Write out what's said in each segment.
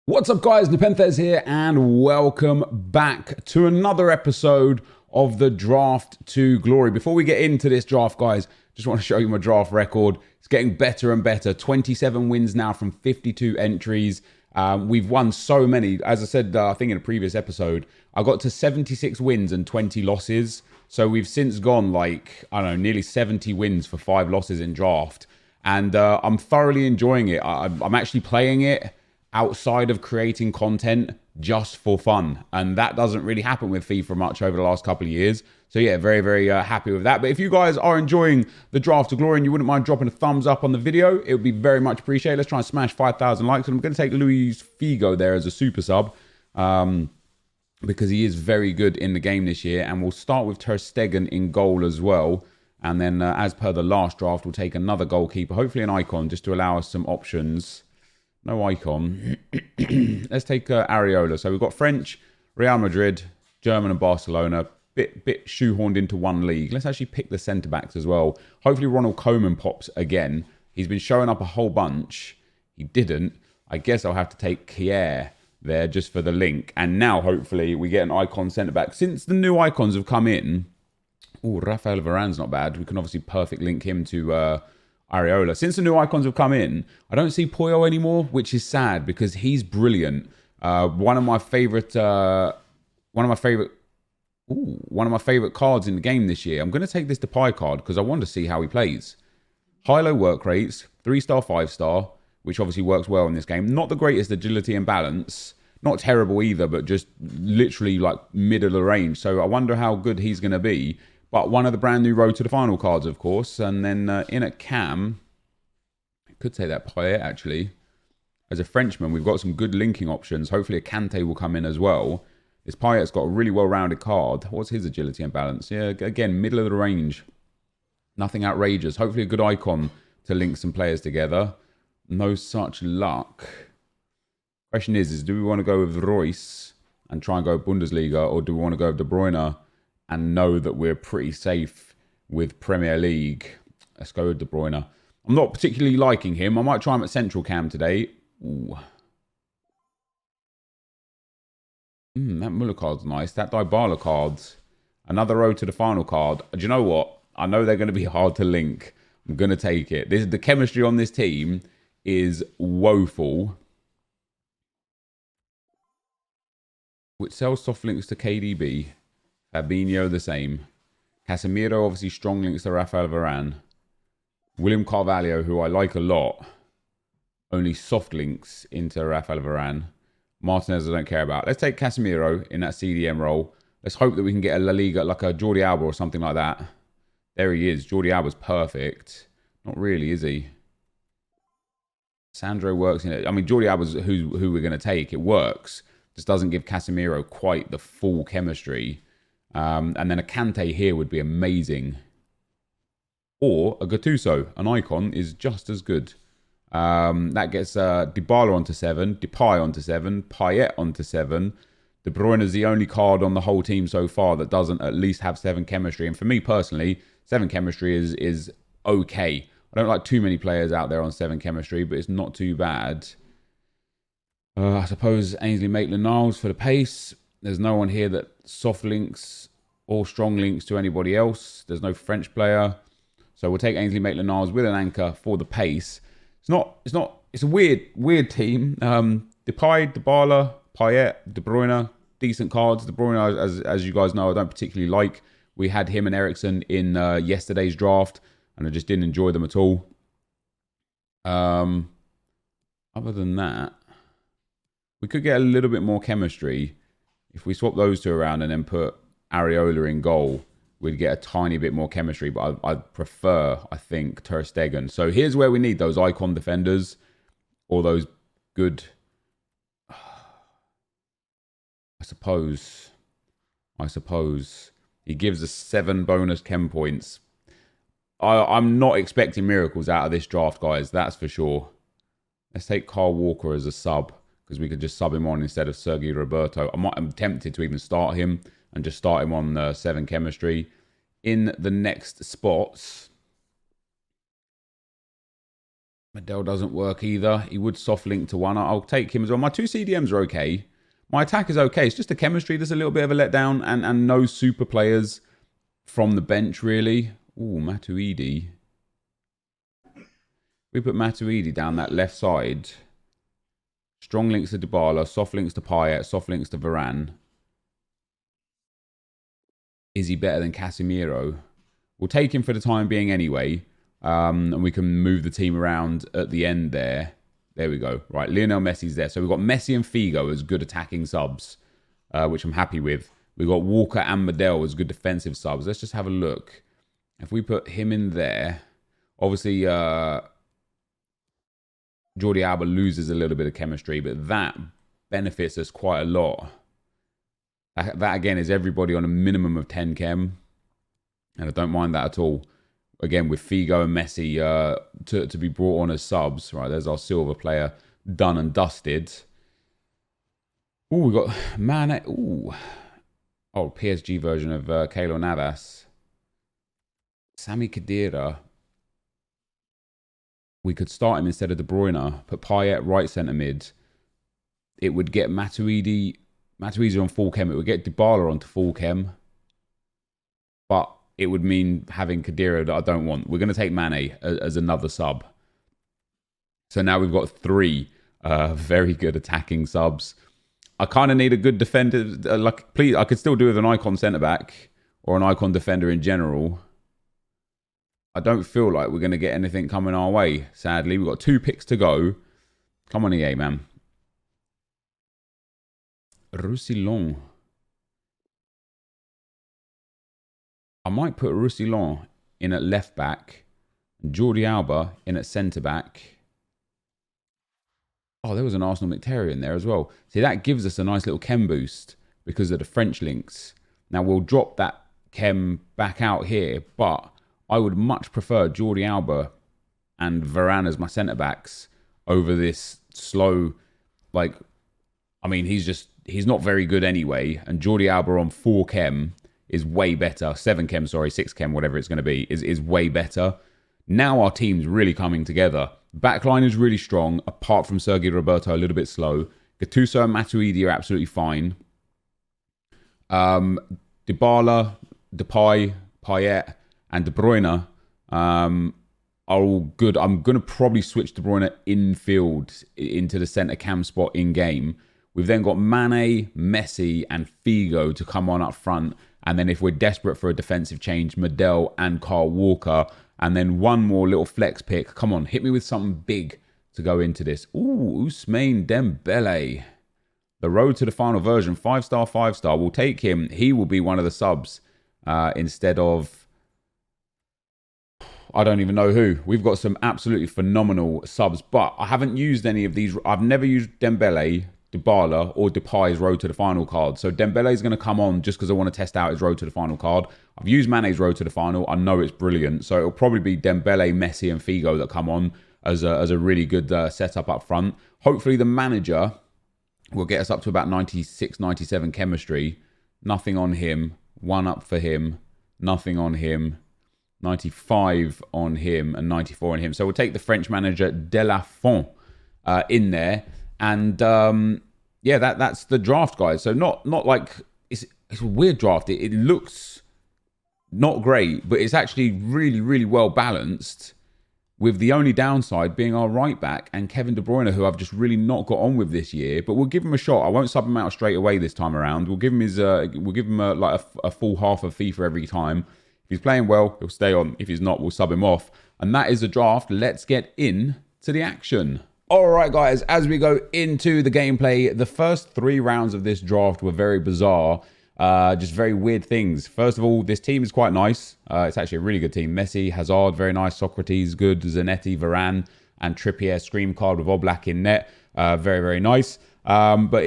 What's up guys, NepentheZ here and welcome back to another episode of the Draft to Glory. Before we get into this draft guys, just want to show you my draft record. It's getting better and better. 27 wins now from 52 entries. We've won so many. As I said, I think in a previous episode, I got to 76 wins and 20 losses. So we've since gone like, I don't know, nearly 70 wins for 5 losses in draft. And I'm thoroughly enjoying it. I'm actually playing it outside of creating content just for fun, and that doesn't really happen with FIFA much over the last couple of years. So yeah, very happy with that. But if you guys are enjoying the Draft to Glory and you wouldn't mind dropping a thumbs up on the video, it would be very much appreciated. Let's try and smash 5,000 likes, and I'm going to take Luis Figo there as a super sub because he is very good in the game this year. And we'll start with Ter Stegen in goal as well, and then as per the last draft, we'll take another goalkeeper, hopefully an icon, just to allow us some options. No icon. Let's take Areola. So we've got French, Real Madrid, German and Barcelona. Bit shoehorned into one league. Let's actually pick the centre-backs as well. Hopefully Ronald Koeman pops again. He's been showing up a whole bunch. He didn't. I guess I'll have to take Kier there just for the link. And now hopefully we get an icon centre-back. Since the new icons have come in... Oh, Rafael Varane's not bad. We can obviously perfect link him to... Areola. Since the new icons have come in, I don't see Puyo anymore, which is sad because he's brilliant. One of my favorite cards in the game this year. I'm going to take this Depay card because I want to see how he plays. High-low work rates, 3-star, 5-star, which obviously works well in this game. Not the greatest agility and balance. Not terrible either, but just literally like middle of the range. So I wonder how good he's going to be. But one of the brand new Road to the Final cards, of course. And then in at Cam, I could say that Payet actually. As a Frenchman, we've got some good linking options. Hopefully a Kante will come in as well. This Payet's got a really well-rounded card. What's his agility and balance? Yeah, again, middle of the range. Nothing outrageous. Hopefully a good icon to link some players together. No such luck. Question is do we want to go with Royce and try and go Bundesliga, or do we want to go with De Bruyne and know that we're pretty safe with Premier League? Let's go with De Bruyne. I'm not particularly liking him. I might try him at central cam today. Ooh. That Muller card's nice. That Dybala card's another Road to the Final card. Do you know what? I know they're going to be hard to link. I'm going to take it. The chemistry on this team is woeful. Which sells soft links to KDB. Fabinho the same. Casemiro obviously strong links to Rafael Varane. William Carvalho, who I like a lot, only soft links into Rafael Varane. Martinez I don't care about. Let's take Casemiro in that CDM role. Let's hope that we can get a La Liga, like a Jordi Alba or something like that. There he is. Jordi Alba's perfect. Not really, is he? Sandro works in it. I mean, Jordi Alba's who we're going to take. It works. Just doesn't give Casemiro quite the full chemistry. And then a Kante here would be amazing. Or a Gattuso, an icon, is just as good. That gets Dybala onto 7, Depay onto 7, Payet onto 7. De Bruyne is the only card on the whole team so far that doesn't at least have 7 chemistry. And for me personally, 7 chemistry is okay. I don't like too many players out there on 7 chemistry, but it's not too bad. I suppose Ainsley Maitland-Niles for the pace. There's no one here that soft links or strong links to anybody else. There's no French player. So we'll take Ainsley Maitland-Niles with an anchor for the pace. It's a weird team. Depay, Dybala, Payet, De Bruyne, decent cards. De Bruyne, as you guys know, I don't particularly like. We had him and Eriksen in yesterday's draft, and I just didn't enjoy them at all. Other than that, we could get a little bit more chemistry. If we swap those two around and then put Areola in goal, we'd get a tiny bit more chemistry. But I'd prefer, I think, Ter Stegen. So here's where we need those icon defenders. Or those good... I suppose. He gives us 7 bonus chem points. I'm not expecting miracles out of this draft, guys. That's for sure. Let's take Carl Walker as a sub, because we could just sub him on instead of Sergi Roberto. I'm tempted to even start him and just start him on 7 chemistry. In the next spots, Medel doesn't work either. He would soft link to one. I'll take him as well. My two CDMs are okay. My attack is okay. It's just the chemistry that's a little bit of a letdown, and no super players from the bench, really. Ooh, Matuidi. We put Matuidi down that left side. Strong links to Dybala, soft links to Payet, soft links to Varane. Is he better than Casemiro? We'll take him for the time being anyway. And we can move the team around at the end there. There we go. Right, Lionel Messi's there. So we've got Messi and Figo as good attacking subs, which I'm happy with. We've got Walker and Medel as good defensive subs. Let's just have a look. If we put him in there, obviously Jordi Alba loses a little bit of chemistry, but that benefits us quite a lot. That again is everybody on a minimum of 10 chem, and I don't mind that at all. Again, with Figo and Messi to be brought on as subs. Right, there's our silver player done and dusted. Ooh, we got Mane. Ooh. Oh, PSG version of Keylor Navas. Sami Khedira. We could start him instead of De Bruyne. Put Payet right centre mid. It would get Matuidi on full chem. It would get Dybala onto full chem. But it would mean having Khedira that I don't want. We're going to take Mane as another sub. So now we've got three very good attacking subs. I kind of need a good defender. Please, I could still do with an icon centre-back or an icon defender in general. I don't feel like we're going to get anything coming our way, sadly. We've got 2 picks to go. Come on, EA, man. Roussillon. I might put Roussillon in at left back, and Jordi Alba in at centre back. Oh, there was an Arsenal Mkhitaryan there as well. See, that gives us a nice little chem boost because of the French links. Now, we'll drop that chem back out here, but I would much prefer Jordi Alba and Varane as my centre backs over this slow, I mean, he's not very good anyway, and Jordi Alba on 4 chem is way better. 7 chem, sorry, 6 chem, whatever it's going to be, is way better. Now our team's really coming together. Backline is really strong, apart from Sergio Roberto, a little bit slow. Gattuso and Matuidi are absolutely fine. Dybala, Depay, Payet, and De Bruyne are all good. I'm going to probably switch De Bruyne infield into the centre cam spot in-game. We've then got Mane, Messi, and Figo to come on up front. And then if we're desperate for a defensive change, Medel and Kyle Walker. And then one more little flex pick. Come on, hit me with something big to go into this. Ooh, Ousmane Dembele. The road to the final version, 5-star, 5-star. We'll take him. He will be one of the subs instead of, I don't even know who. We've got some absolutely phenomenal subs, but I haven't used any of these. I've never used Dembele, Dybala, or Depay's road to the final card. So Dembele is going to come on just because I want to test out his road to the final card. I've used Mane's road to the final. I know it's brilliant. So it'll probably be Dembele, Messi, and Figo that come on as a really good setup up front. Hopefully the manager will get us up to about 96, 97 chemistry. Nothing on him. 1 up for him. Nothing on him. 95 on him and 94 on him. So we'll take the French manager Delafont in there. And yeah, that's the draft, guys. So not like it's a weird draft. It looks not great, but it's actually really, really well balanced, with the only downside being our right back and Kevin De Bruyne, who I've just really not got on with this year. But we'll give him a shot. I won't sub him out straight away this time around. We'll give him a full half of FIFA every time. If he's playing well, he'll stay on. If he's not, we'll sub him off. And that is the draft. Let's get in to the action. All right, guys, as we go into the gameplay, the first 3 rounds of this draft were very bizarre. Just very weird things. First of all, this team is quite nice. It's actually a really good team. Messi, Hazard, very nice. Socrates, good. Zanetti, Varane, and Trippier, Scream card with Oblak in net. Very, very nice. But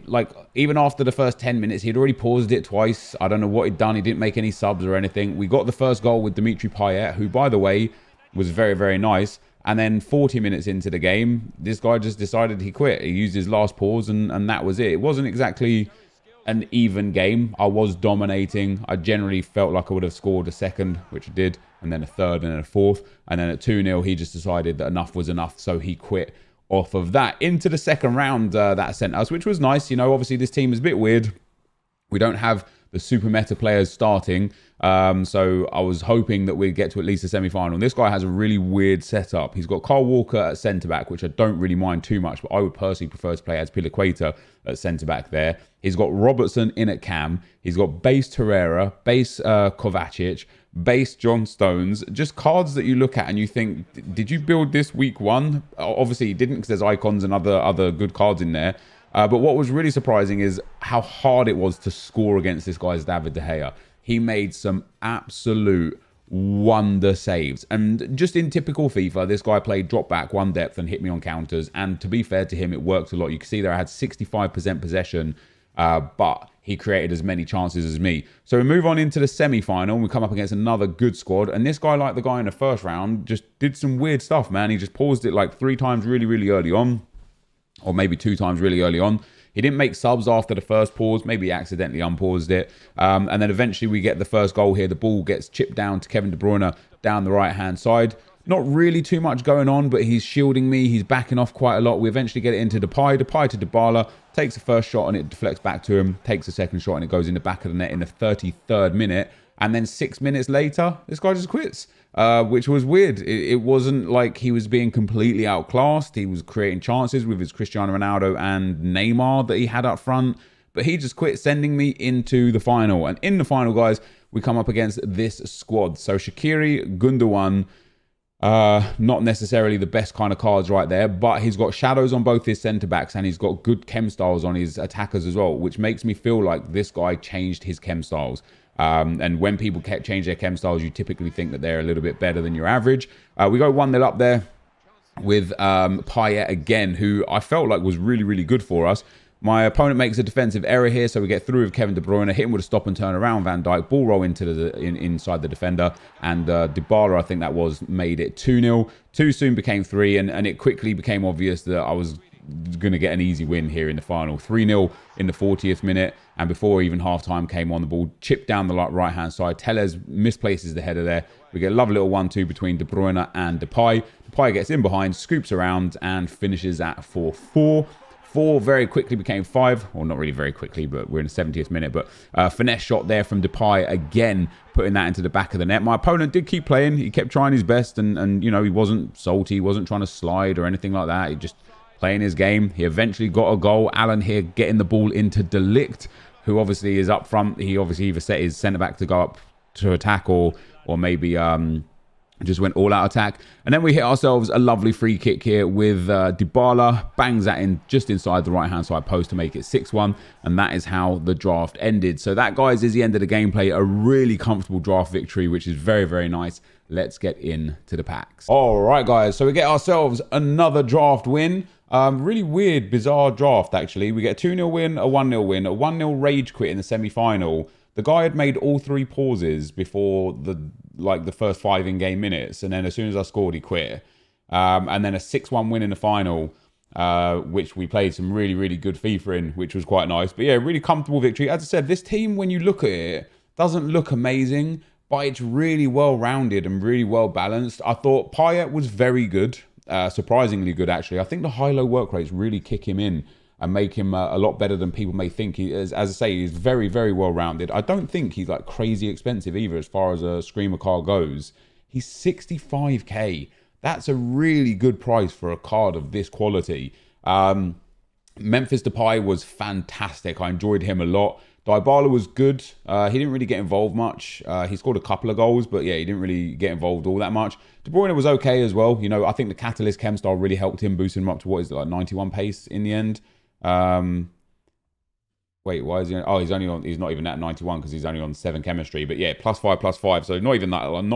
like, even after the first 10 minutes, he'd already paused it twice. I don't know what he'd done. He didn't make any subs or anything. We got the first goal with Dimitri Payet, who, by the way, was very, very nice. And then 40 minutes into the game, this guy just decided he quit. He used his last pause, and that was it. It wasn't exactly an even game. I was dominating. I generally felt like I would have scored a second, which I did, and then a third and then a fourth. And then at 2-0, he just decided that enough was enough, so he quit off of that. Into the second round that sent us, which was nice. You know, obviously this team is a bit weird. We don't have the super meta players starting. So I was hoping that we'd get to at least a semi-final. This guy has a really weird setup. He's got Kyle Walker at centre-back, which I don't really mind too much, but I would personally prefer to play as Piliqueta at centre-back there. He's got Robertson in at cam. He's got base Torreira, base Kovacic, base John Stones. Just cards that you look at and you think, did you build this week one? Obviously, he didn't, because there's icons and other good cards in there. But what was really surprising is how hard it was to score against this guy's David De Gea. He made some absolute wonder saves. And just in typical FIFA, this guy played drop back, one depth, and hit me on counters. And to be fair to him, it worked a lot. You can see there I had 65% possession, but he created as many chances as me. So we move on into the semi-final. We come up against another good squad. And this guy, like the guy in the first round, just did some weird stuff, man. He just paused it like 3 times really, really early on. Or maybe 2 times really early on. He didn't make subs after the first pause. Maybe he accidentally unpaused it. And then eventually we get the first goal here. The ball gets chipped down to Kevin De Bruyne down the right-hand side. Not really too much going on, but he's shielding me. He's backing off quite a lot. We eventually get it into Depay. Depay to Dybala. Takes the first shot and it deflects back to him. Takes the second shot and it goes in the back of the net in the 33rd minute. And then 6 minutes later, this guy just quits. Which was weird. It wasn't like he was being completely outclassed. He was creating chances with his Cristiano Ronaldo and Neymar that he had up front. But he just quit, sending me into the final. And in the final, guys, we come up against this squad. So Shaqiri, Gundogan, not necessarily the best kind of cards right there, but he's got shadows on both his centre-backs and he's got good chem styles on his attackers as well, which makes me feel like this guy changed his chem styles. And when people change their chem styles, you typically think that they're a little bit better than your average. We go 1-0 up there with Payet again, who I felt like was really, really good for us. My opponent makes a defensive error here, so we get through with Kevin De Bruyne, hit him with a stop and turn around Van Dijk, ball roll into inside the defender, and Dybala, I think that was, made it 2-0. 2 soon became 3, and it quickly became obvious that I was going to get an easy win here in the final. 3-0 in the 40th minute, and before even half-time came on, the ball chipped down the right-hand side. Tellez misplaces the header there. We get a lovely little 1-2 between De Bruyne and Depay. Depay gets in behind, scoops around, and finishes at 4-4. 4 very quickly became 5, or not really very quickly, but we're in the 70th minute. But finesse shot there from Depay again, putting that into the back of the net. My opponent did keep playing. He kept trying his best, and you know, he wasn't salty. He wasn't trying to slide or anything like that. He just playing his game. He eventually got a goal. Alan here getting the ball into De Ligt, who obviously is up front. He obviously either set his centre-back to go up to attack or maybe just went all-out attack. And then we hit ourselves a lovely free kick here with Dybala. Bangs that in just inside the right-hand side post to make it 6-1. And that is how the draft ended. So that, guys, is the end of the gameplay. A really comfortable draft victory, which is very, very nice. Let's get into the packs. All right, guys. So we get ourselves another draft win. Really weird, bizarre draft, actually. We get a 2-0 win, a 1-0 win, a 1-0 rage quit in the semi-final. The guy had made all 3 pauses before the first 5 in-game minutes, and then as soon as I scored, he quit. And then a 6-1 win in the final, which we played some really, really good FIFA in, which was quite nice. But yeah, really comfortable victory. As I said, this team, when you look at it, doesn't look amazing, but it's really well-rounded and really well-balanced. I thought Payet was very good. Surprisingly good, actually. I think the high-low work rates really kick him in and make him a lot better than people may think. He is, as I say, he's very, very well-rounded. I don't think he's like crazy expensive either as far as a screamer card goes. He's 65k. That's a really good price for a card of this quality. Memphis Depay was fantastic. I enjoyed him a lot. Dybala was good. He didn't really get involved much. He scored a couple of goals, but yeah, he didn't really get involved all that much. De Bruyne was okay as well. You know, I think the Catalyst chem style really helped him, boosting him up to, what is it, like 91 pace in the end. Wait, why is he? Oh, he's not even at 91 because he's only on 7 chemistry. But yeah, +5. So not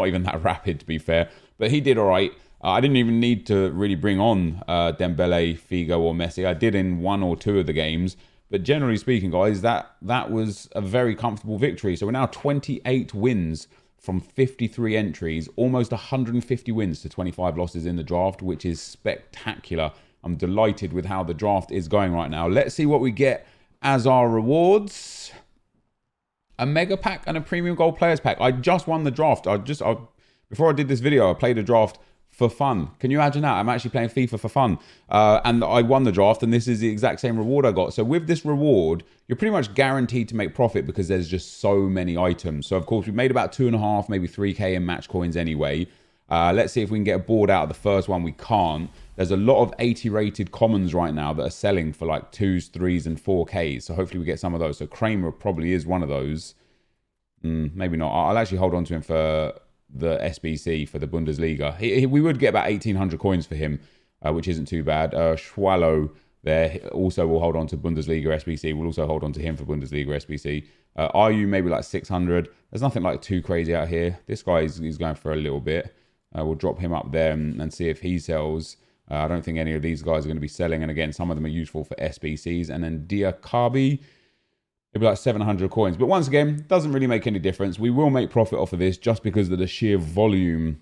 even that rapid, to be fair. But he did all right. I didn't even need to really bring on Dembele, Figo, or Messi. I did in 1 or 2 of the games. But generally speaking, guys, that was a very comfortable victory. So we're now 28 wins from 53 entries, almost 150 wins to 25 losses in the draft, which is spectacular. I'm delighted with how the draft is going right now. Let's see what we get as our rewards, a mega pack and a premium gold players pack. I just won the draft. Before I did this video, I played a draft for fun. Can you imagine that? I'm actually playing FIFA for fun. And I won the draft, and this is the exact same reward I got. So with this reward, you're pretty much guaranteed to make profit because there's just so many items. So of course, we made about 2.5, maybe 3K in match coins anyway. Let's see if we can get a board out of the first one. We can't. There's a lot of 80 rated commons right now that are selling for like 2s, 3s, and 4Ks. So hopefully we get some of those. So Kramer probably is one of those. Maybe not. I'll actually hold on to him for the SBC, for the Bundesliga. We would get about 1,800 coins for him, which isn't too bad. Schwallow there also will hold on to Bundesliga SBC. We'll also hold on to him for Bundesliga SBC. RU maybe like 600. There's nothing like too crazy out here. This guy is going for a little bit. We'll drop him up there and see if he sells. I don't think any of these guys are going to be selling. And again, some of them are useful for SBCs. And then Diakabi, it'll be like 700 coins. But once again, doesn't really make any difference. We will make profit off of this just because of the sheer volume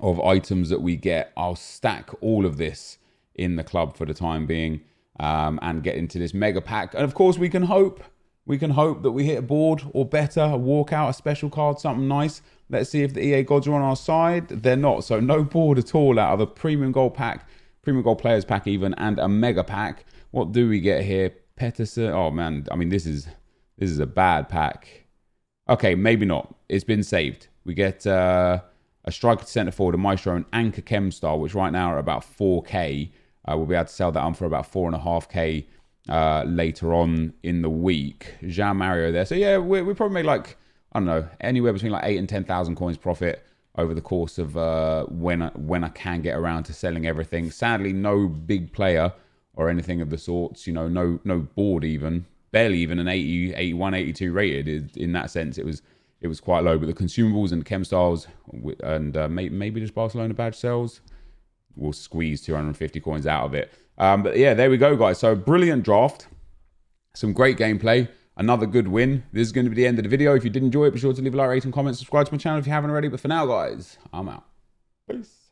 of items that we get. I'll stack all of this in the club for the time being and get into this mega pack. And of course, we can hope that we hit a board or better, a walkout, a special card, something nice. Let's see if the EA gods are on our side. They're not. So no board at all out of a premium gold pack, premium gold players pack even, and a mega pack. What do we get here? Peterson. Oh man, I mean this is a bad pack. Okay, maybe not. It's been saved. We get a striker to centre forward, a maestro, and anchor chem star, which right now are about 4K. We'll be able to sell that on for about 4.5K later on in the week. Jean Mario there. So yeah, we probably made like, I don't know, anywhere between like 8 and 10,000 coins profit over the course of when I can get around to selling everything. Sadly, no big player or anything of the sorts, you know, no board even, barely even an 80, 81, 82 rated. In that sense, it was quite low. But the consumables and chem styles and maybe just Barcelona badge sells, we'll squeeze 250 coins out of it. But yeah, there we go, guys. So brilliant draft, some great gameplay, another good win. This is going to be the end of the video. If you did enjoy it, be sure to leave a like, rate, and comment. Subscribe to my channel if you haven't already. But for now, guys, I'm out. Peace.